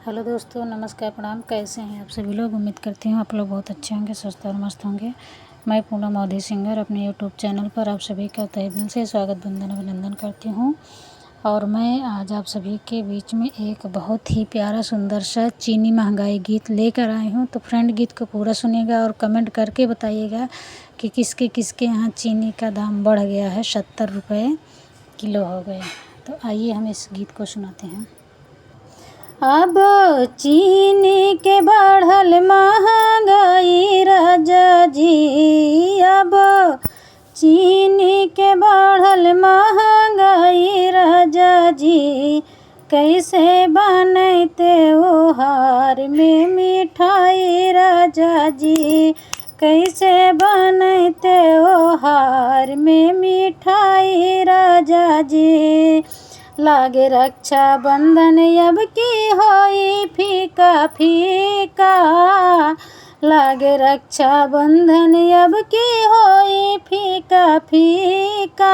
Hello दोस्तों, नमस्कार, प्रणाम। कैसे हैं आप सभी लोग? उम्मीद करती हूँ आप लोग बहुत अच्छे होंगे, स्वस्थ और मस्त होंगे। मैं पूनम मोदी सिंगर अपने यूट्यूब चैनल पर आप सभी का तहे दिल से स्वागत वंदन अभिनंदन करती हूँ। और मैं आज आप सभी के बीच में एक बहुत ही प्यारा सुंदर सा चीनी महंगाई गीत लेकर आई हूँ। तो फ्रेंड, गीत को पूरा सुनिएगा और कमेंट करके बताइएगा कि किसके किसके यहाँ चीनी का दाम बढ़ गया है, 70 रुपये किलो हो गए। तो आइए हम इस गीत को सुनाते हैं। अब चीनी के बढ़ल महंगाई राजा जी, अब चीनी के बढ़ल महंगाई राजा जी, कैसे बनैते ओहार में मिठाई राजा जी, कैसे बनैते ओहार में मिठाई राजा जी। लागे रक्षा बंधन अब की होई फीका फीका, लागे रक्षा बंधन अब की होई फीका फीका।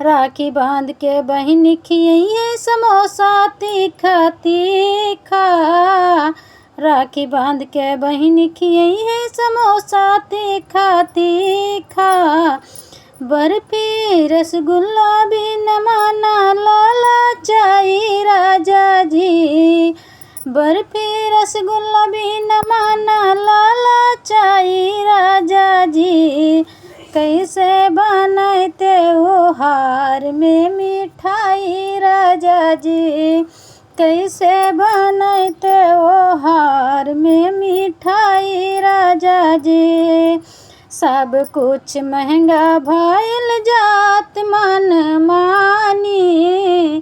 राखी बांध के बहिन खियैहे समोसा तीखा तीखा, राखी बांध के बहिन खियैहे समोसा तीखा तीखा। बर्फी रसगुल्ला भी न माना लाला चाई राजा जी, बर्फी रसगुल्ला भी न माना लाला चाई राजा जी, कैसे बनैते ओहार में मिठाई राजा जी, कैसे बनैते ओहार में मिठाई राजा जी। सब कुछ महंगा भइल जात मन मानी,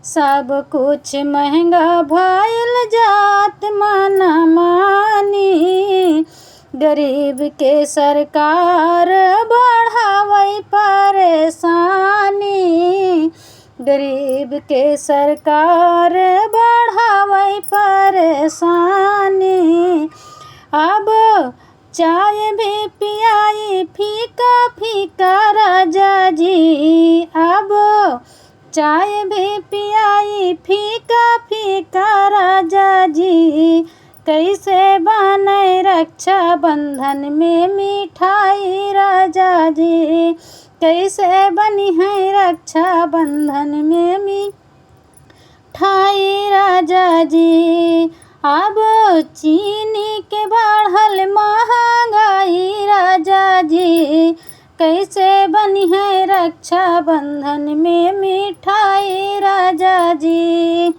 सब कुछ महंगा भइल जात मन मानी। गरीब के सरकार बढ़ावै परेशानी, गरीब के सरकार बढ़ावै परेशानी। अब चाय भी पियाई फीका फीका राजा जी, अब चाय भी पियाई फीका फीका राजा जी, कैसे बनै रक्षा बंधन में मिठाई राजा जी, कैसे बनी है रक्षा बंधन में मिठाई राजा जी। अब चीनी के बढ़ल महंगाई राजा जी, कैसे बनी है रक्षा बंधन में मिठाई राजा जी।